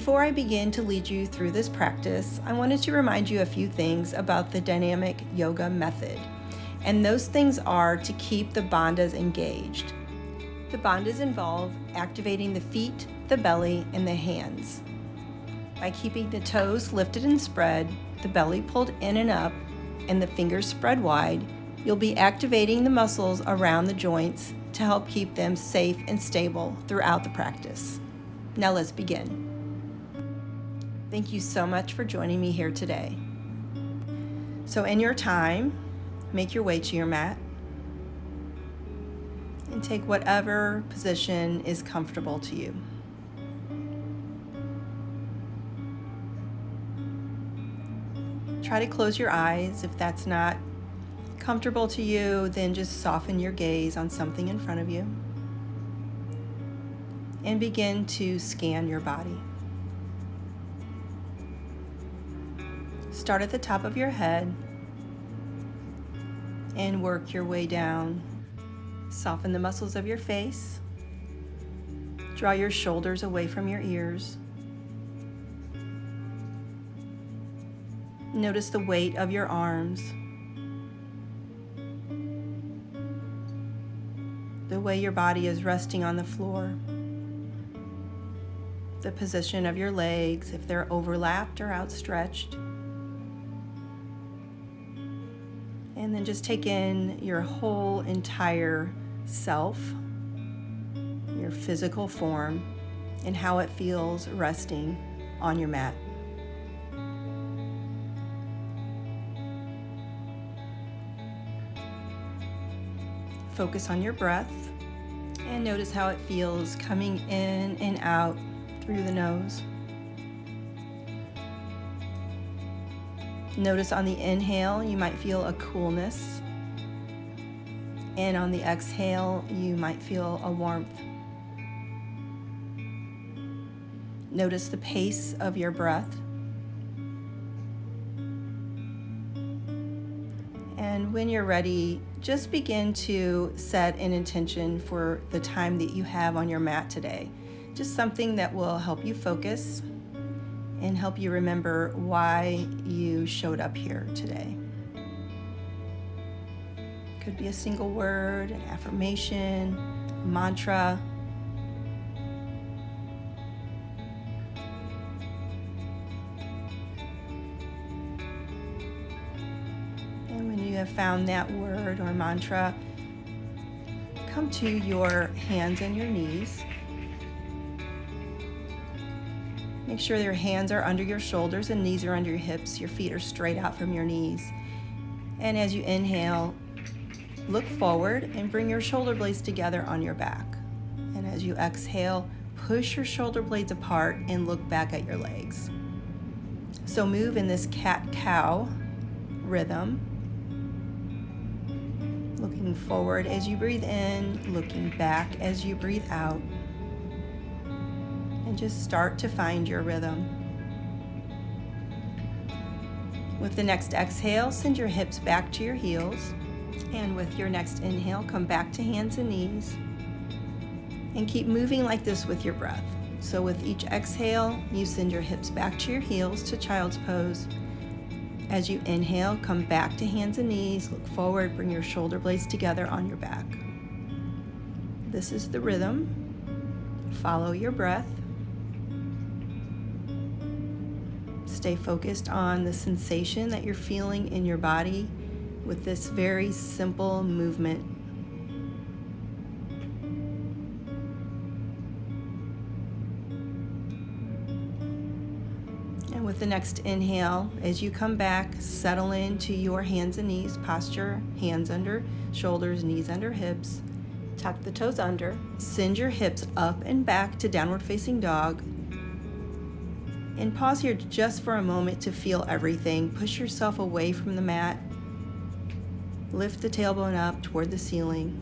Before I begin to lead you through this practice, I wanted to remind you a few things about the dynamic yoga method. And those things are to keep the bandhas engaged. The bandhas involve activating the feet, the belly, and the hands. By keeping the toes lifted and spread, the belly pulled in and up, and the fingers spread wide, you'll be activating the muscles around the joints to help keep them safe and stable throughout the practice. Now let's begin. Thank you so much for joining me here today. So in your time, make your way to your mat and take whatever position is comfortable to you. Try to close your eyes. If that's not comfortable to you, then just soften your gaze on something in front of you and begin to scan your body. Start at the top of your head and work your way down. Soften the muscles of your face. Draw your shoulders away from your ears. Notice the weight of your arms, the way your body is resting on the floor, the position of your legs, if they're overlapped or outstretched. And then just take in your whole entire self, your physical form, and how it feels resting on your mat. Focus on your breath and notice how it feels coming in and out through the nose. Notice on the inhale, you might feel a coolness, and on the exhale, you might feel a warmth. Notice the pace of your breath. And when you're ready, just begin to set an intention for the time that you have on your mat today. Just something that will help you focus and help you remember why you showed up here today. Could be a single word, an affirmation, a mantra. And when you have found that word or mantra, come to your hands and your knees. Make sure your hands are under your shoulders and knees are under your hips. Your feet are straight out from your knees. And as you inhale, look forward and bring your shoulder blades together on your back. And as you exhale, push your shoulder blades apart and look back at your legs. So move in this cat-cow rhythm. Looking forward as you breathe in, looking back as you breathe out. And just start to find your rhythm. With the next exhale, send your hips back to your heels. And with your next inhale, come back to hands and knees. And keep moving like this with your breath. So with each exhale, you send your hips back to your heels to child's pose. As you inhale, come back to hands and knees, look forward, bring your shoulder blades together on your back. This is the rhythm. Follow your breath. Stay focused on the sensation that you're feeling in your body with this very simple movement. And with the next inhale, as you come back, settle into your hands and knees posture, hands under shoulders, knees under hips. Tuck the toes under. Send your hips up and back to downward facing dog. And pause here just for a moment to feel everything. Push yourself away from the mat. Lift the tailbone up toward the ceiling.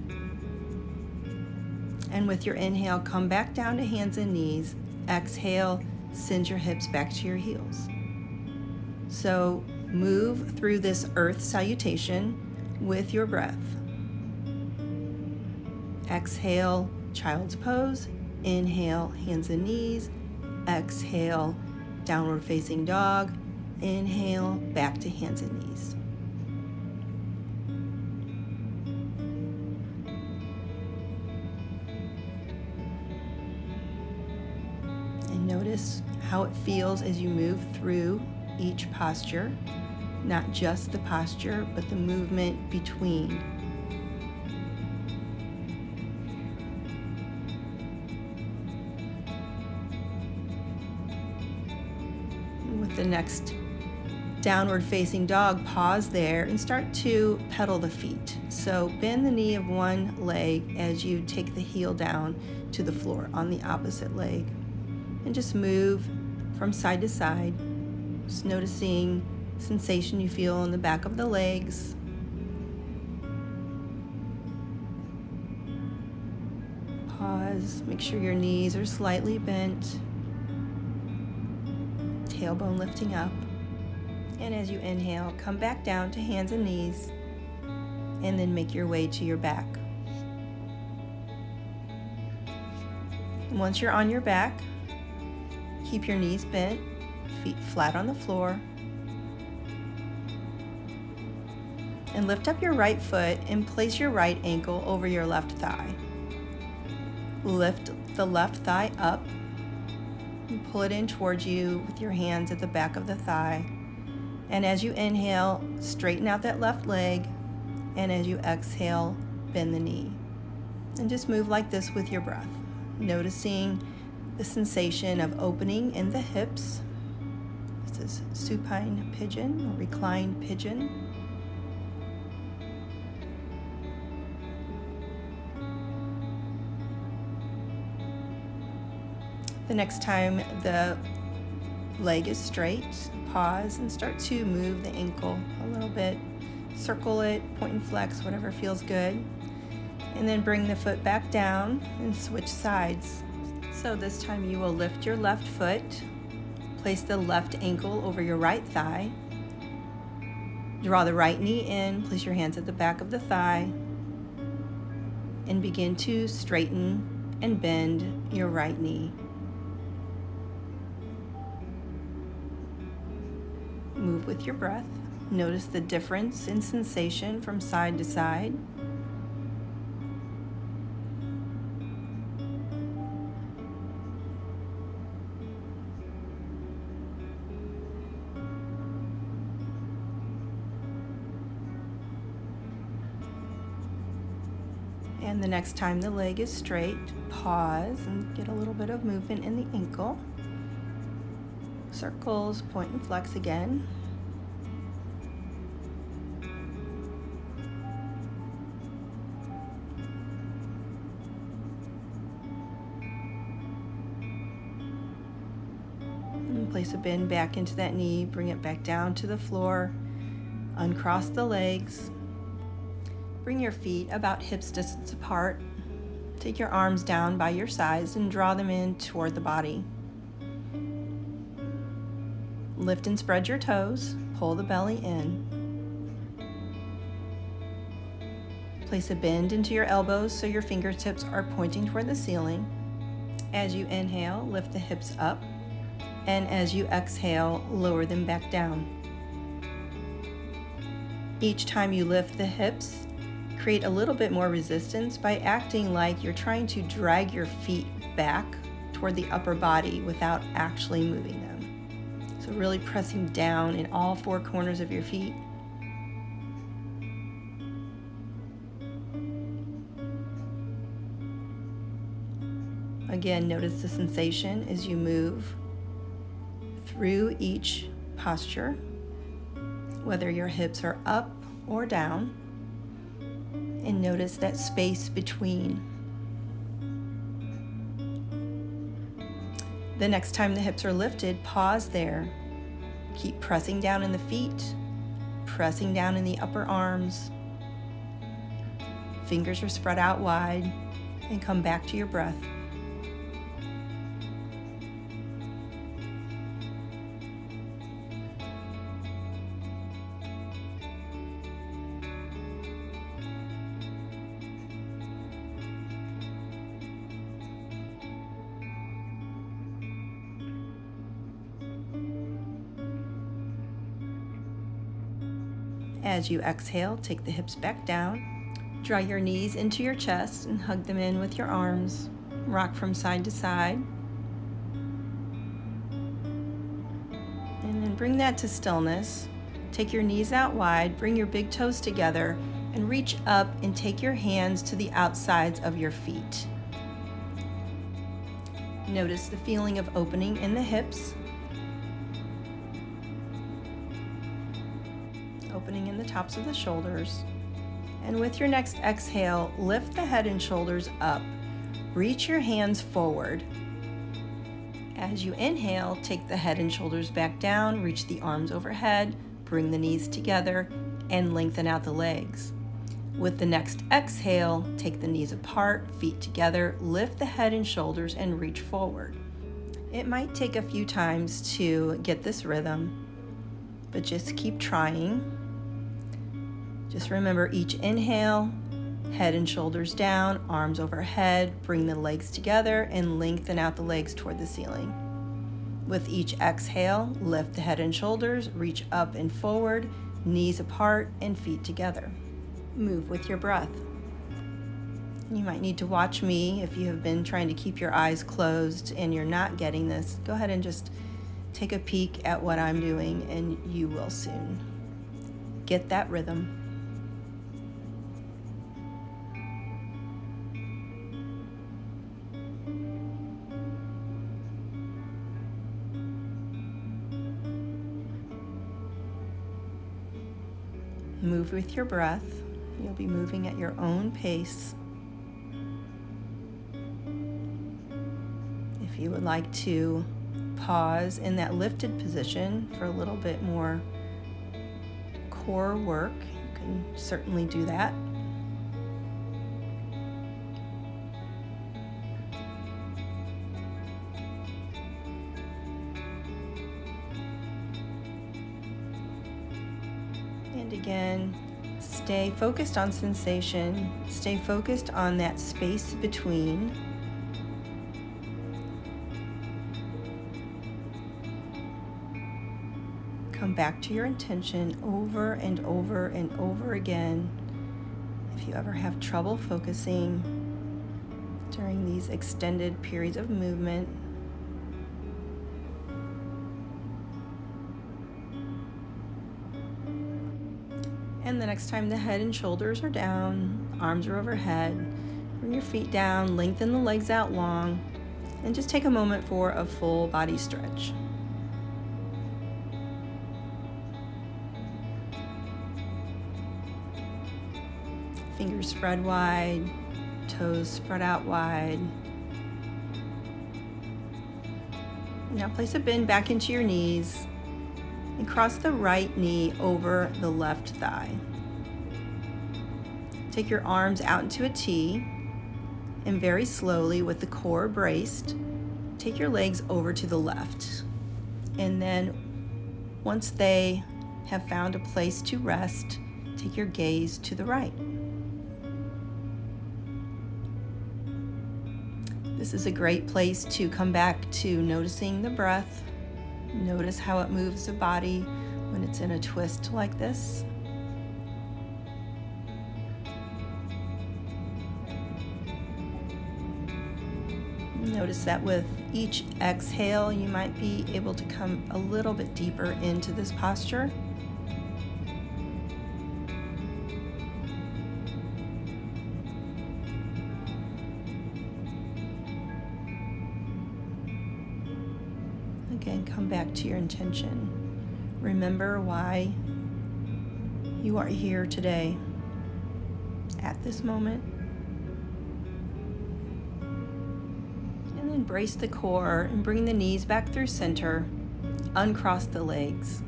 And with your inhale, come back down to hands and knees. Exhale, send your hips back to your heels. So move through this earth salutation with your breath. Exhale, child's pose. Inhale, hands and knees. exhale, downward facing dog. Inhale, back to hands and knees. And notice how it feels as you move through each posture, not just the posture, but the movement between. With the next downward facing dog, pause there and start to pedal the feet. So bend the knee of one leg as you take the heel down to the floor on the opposite leg. And just move from side to side, just noticing sensation you feel in the back of the legs. Pause, make sure your knees are slightly bent, tailbone lifting up. And as you inhale, come back down to hands and knees, and then make your way to your back. And once you're on your back, keep your knees bent, feet flat on the floor, and lift up your right foot and place your right ankle over your left thigh. Lift the left thigh up and pull it in towards you with your hands at the back of the thigh. And as you inhale, straighten out that left leg, and as you exhale, bend the knee. And just move like this with your breath, noticing the sensation of opening in the hips. This is supine pigeon or reclined pigeon. The next time the leg is straight, pause and start to move the ankle a little bit. Circle it, point and flex, whatever feels good. And then bring the foot back down and switch sides. So this time you will lift your left foot, place the left ankle over your right thigh, draw the right knee in, place your hands at the back of the thigh, and begin to straighten and bend your right knee. Move with your breath. Notice the difference in sensation from side to side. And the next time the leg is straight, pause and get a little bit of movement in the ankle. Circles, point and flex again. And place a bend back into that knee, bring it back down to the floor, uncross the legs. Bring your feet about hips distance apart. Take your arms down by your sides and draw them in toward the body. Lift and spread your toes, pull the belly in. Place a bend into your elbows so your fingertips are pointing toward the ceiling. As you inhale, lift the hips up, and as you exhale, lower them back down. Each time you lift the hips, create a little bit more resistance by acting like you're trying to drag your feet back toward the upper body without actually moving them. So really pressing down in all four corners of your feet. Again, notice the sensation as you move through each posture, whether your hips are up or down, and notice that space between. The next time the hips are lifted, pause there. Keep pressing down in the feet, pressing down in the upper arms. Fingers are spread out wide, and come back to your breath. As you exhale, take the hips back down. Draw your knees into your chest and hug them in with your arms. Rock from side to side. And then bring that to stillness. Take your knees out wide, bring your big toes together, and reach up and take your hands to the outsides of your feet. Notice the feeling of opening in the hips, opening in the tops of the shoulders. And with your next exhale, lift the head and shoulders up. Reach your hands forward. As you inhale, take the head and shoulders back down, reach the arms overhead, bring the knees together, and lengthen out the legs. With the next exhale, take the knees apart, feet together, lift the head and shoulders, and reach forward. It might take a few times to get this rhythm, but just keep trying. Just remember each inhale, head and shoulders down, arms overhead, bring the legs together, and lengthen out the legs toward the ceiling. With each exhale, lift the head and shoulders, reach up and forward, knees apart, and feet together. Move with your breath. You might need to watch me if you have been trying to keep your eyes closed and you're not getting this. Go ahead and just take a peek at what I'm doing and you will soon get that rhythm. Move with your breath. You'll be moving at your own pace. If you would like to pause in that lifted position for a little bit more core work, you can certainly do that. And again, stay focused on sensation, stay focused on that space between. Come back to your intention over and over and over again. If you ever have trouble focusing during these extended periods of movement, and the next time the head and shoulders are down, arms are overhead, bring your feet down, lengthen the legs out long, and just take a moment for a full body stretch. Fingers spread wide, toes spread out wide. Now place a bend back into your knees and cross the right knee over the left thigh. Take your arms out into a T and very slowly, with the core braced, take your legs over to the left. And then once they have found a place to rest, take your gaze to the right. This is a great place to come back to noticing the breath. Notice how it moves the body when it's in a twist like this. Notice that with each exhale, you might be able to come a little bit deeper into this posture. Again, come back to your intention. Remember why you are here today, at this moment. And then brace the core and bring the knees back through center. Uncross the legs.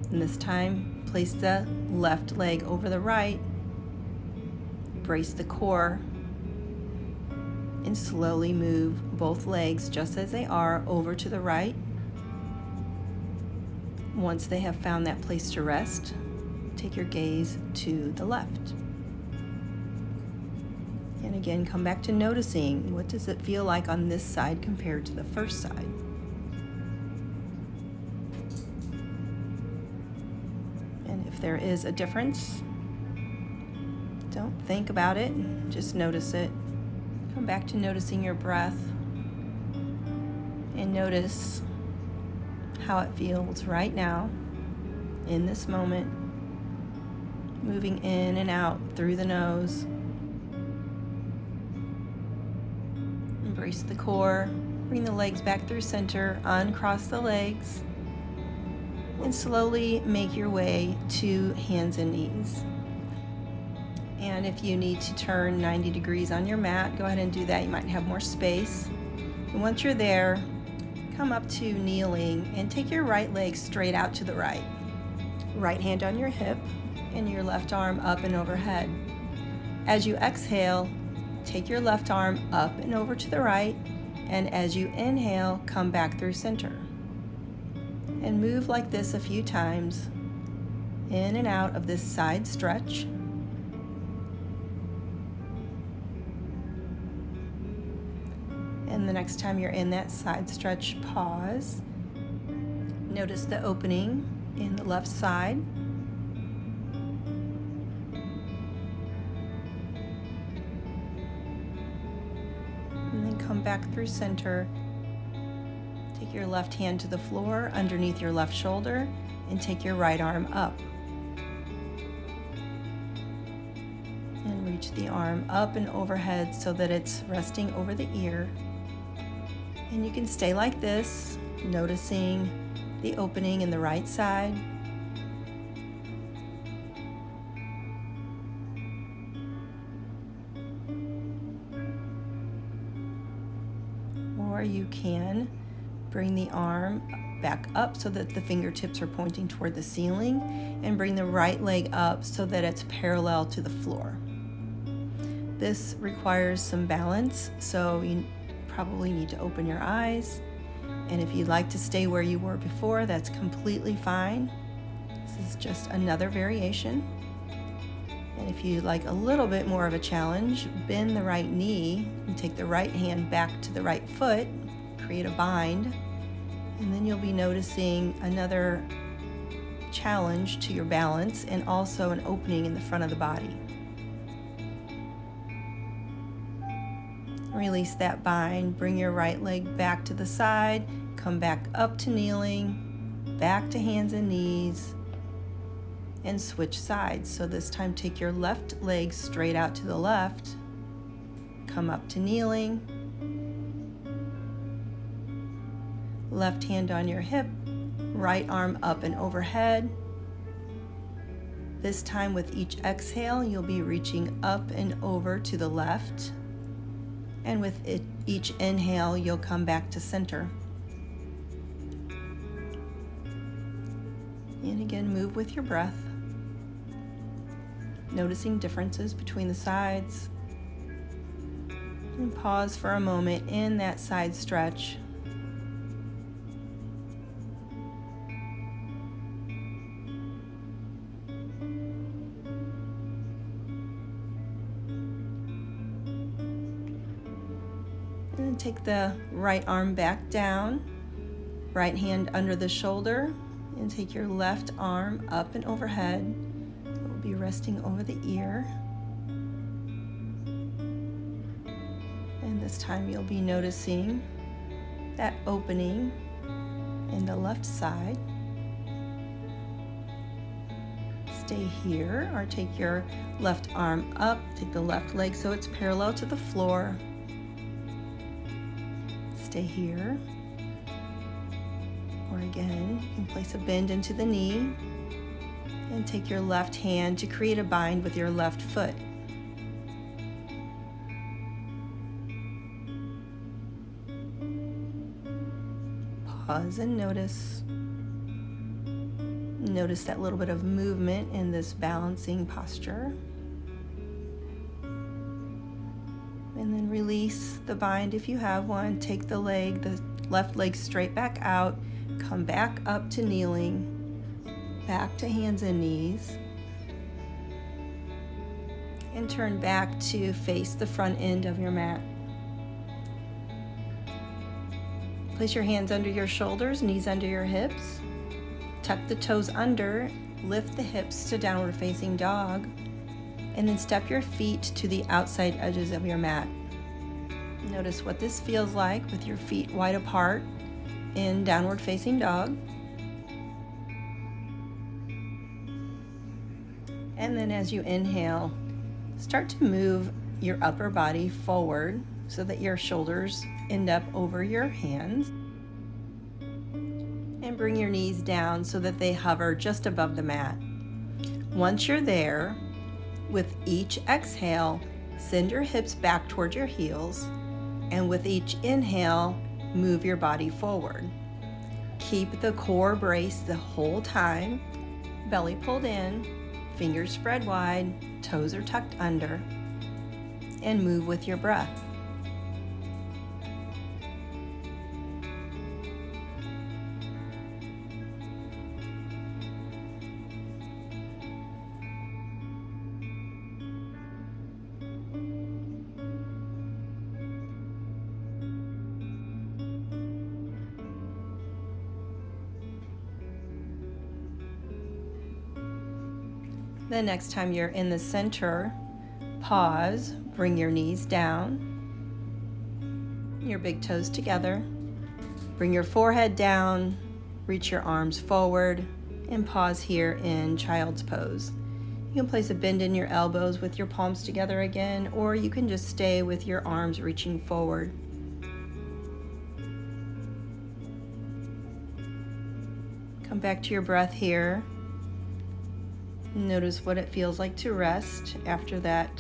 And this time, place the left leg over the right. Brace the core. And slowly move both legs, just as they are, over to the right. Once they have found that place to rest, take your gaze to the left. And again, come back to noticing, what does it feel like on this side compared to the first side? And If there is a difference, don't think about it, just notice it. Come back to noticing your breath and notice how it feels right now in this moment, moving in and out through the nose. Embrace the core. Bring the legs back through center, uncross the legs, and slowly make your way to hands and knees. And if you need to turn 90 degrees on your mat, go ahead and do that. You might have more space. And once you're there, come up to kneeling and take your right leg straight out to the right. Right hand on your hip and your left arm up and overhead. As you exhale, take your left arm up and over to the right, and as you inhale, come back through center. And move like this a few times, in and out of this side stretch. And the next time you're in that side stretch, pause. Notice the opening in the left side. And then come back through center. Take your left hand to the floor underneath your left shoulder and take your right arm up. And reach the arm up and overhead so that it's resting over the ear. And you can stay like this, noticing the opening in the right side. Or you can bring the arm back up so that the fingertips are pointing toward the ceiling, and bring the right leg up so that it's parallel to the floor. This requires some balance, so you probably need to open your eyes. And if you'd like to stay where you were before, that's completely fine. This is just another variation. And if you'd like a little bit more of a challenge, bend the right knee and take the right hand back to the right foot, create a bind, and then you'll be noticing another challenge to your balance and also an opening in the front of the body. Release that bind, bring your right leg back to the side, come back up to kneeling, back to hands and knees, and switch sides. So this time take your left leg straight out to the left, come up to kneeling, left hand on your hip, right arm up and overhead. This time with each exhale, you'll be reaching up and over to the left. And with each inhale, you'll come back to center. And again, move with your breath, noticing differences between the sides. And pause for a moment in that side stretch. And take the right arm back down, right hand under the shoulder, and take your left arm up and overhead. It will be resting over the ear. And this time you'll be noticing that opening in the left side. Stay here, or take your left arm up, take the left leg so it's parallel to the floor. Stay here. Or again, you can place a bend into the knee and take your left hand to create a bind with your left foot. Pause and notice. Notice that little bit of movement in this balancing posture. And then release the bind if you have one. Take the left leg straight back out. Come back up to kneeling. Back to hands and knees. And turn back to face the front end of your mat. Place your hands under your shoulders, knees under your hips. Tuck the toes under lift the hips to downward facing dog, and then step your feet to the outside edges of your mat. Notice what this feels like with your feet wide apart in downward facing dog. And then as you inhale, start to move your upper body forward so that your shoulders end up over your hands. And bring your knees down so that they hover just above the mat. Once you're there, with each exhale, send your hips back towards your heels, and with each inhale, move your body forward. Keep the core braced the whole time, belly pulled in, fingers spread wide, toes are tucked under, and move with your breath. The next time you're in the center, pause, bring your knees down, your big toes together, bring your forehead down, reach your arms forward, and pause here in child's pose. You can place a bend in your elbows with your palms together again, or you can just stay with your arms reaching forward. Come back to your breath here. Notice what it feels like to rest after that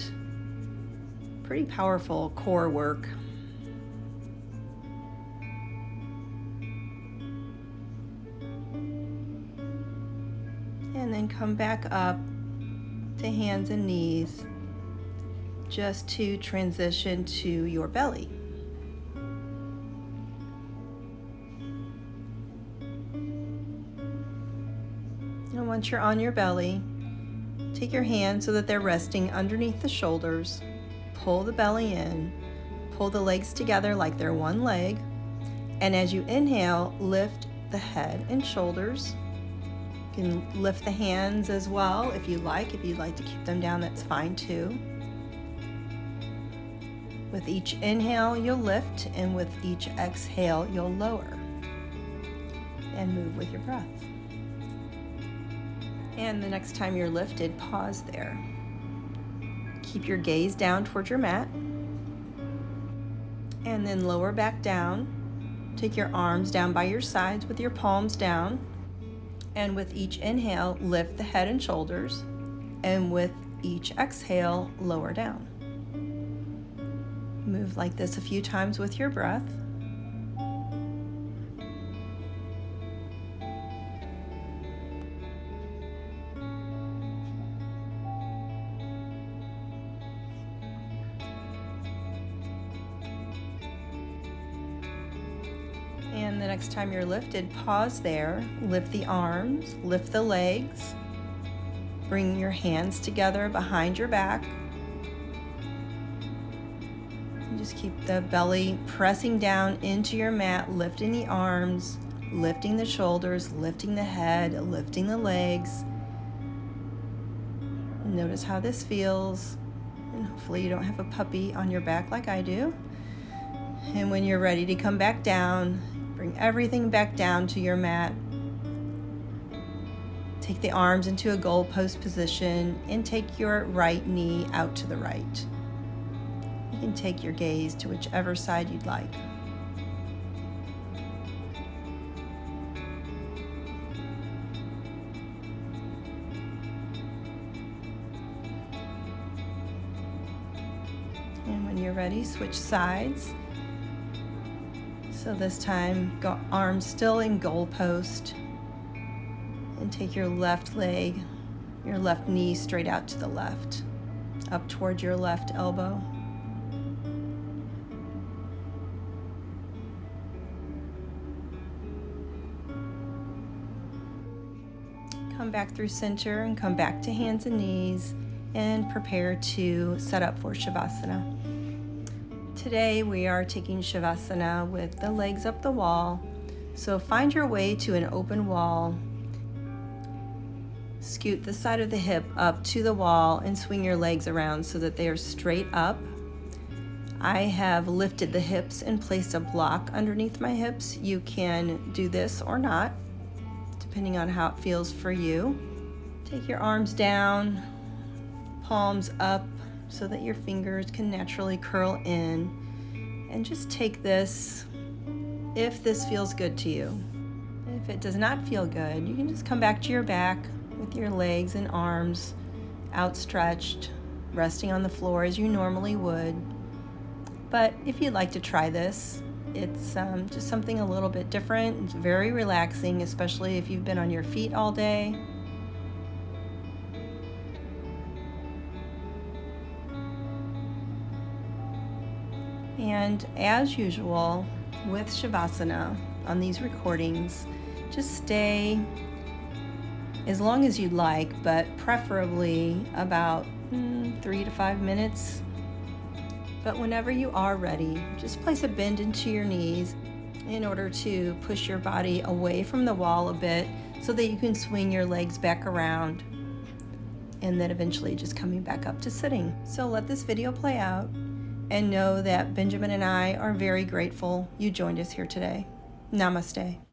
pretty powerful core work. And then come back up to hands and knees just to transition to your belly. And once you're on your belly, take your hands so that they're resting underneath the shoulders. Pull the belly in. Pull the legs together like they're one leg. And as you inhale, lift the head and shoulders. You can lift the hands as well if you like. If you'd like to keep them down, that's fine too. With each inhale, you'll lift, and with each exhale, you'll lower. And move with your breath. And the next time you're lifted, pause there. Keep your gaze down towards your mat. And then lower back down. Take your arms down by your sides with your palms down. And with each inhale, lift the head and shoulders. And with each exhale, lower down. Move like this a few times with your breath. And the next time you're lifted, pause there. Lift the arms, lift the legs. Bring your hands together behind your back. And just keep the belly pressing down into your mat, lifting the arms, lifting the shoulders, lifting the head, lifting the legs. Notice how this feels. And hopefully you don't have a puppy on your back like I do. And when you're ready to come back down, bring everything back down to your mat. Take the arms into a goalpost position and take your right knee out to the right. You can take your gaze to whichever side you'd like. And when you're ready, switch sides. So this time, go arms still in goalpost, and take your left leg, your left knee straight out to the left, up towards your left elbow. Come back through center and come back to hands and knees and prepare to set up for Shavasana. Today we are taking Shavasana with the legs up the wall. So find your way to an open wall Scoot the side of the hip up to the wall and swing your legs around so that they are straight up. I have lifted the hips and placed a block underneath my hips. You can do this or not, depending on how it feels for you. Take your arms down, palms up so that your fingers can naturally curl in, and just take this if this feels good to you. If it does not feel good, you can just come back to your back with your legs and arms outstretched, resting on the floor as you normally would. But if you'd like to try this, it's just something a little bit different. It's very relaxing, especially if you've been on your feet all day. And as usual with Shavasana on these recordings, just stay as long as you'd like, but preferably about 3 to 5 minutes. But whenever you are ready, just place a bend into your knees in order to push your body away from the wall a bit so that you can swing your legs back around, and then eventually just coming back up to sitting. So let this video play out, and know that Benjamin and I are very grateful you joined us here today. Namaste.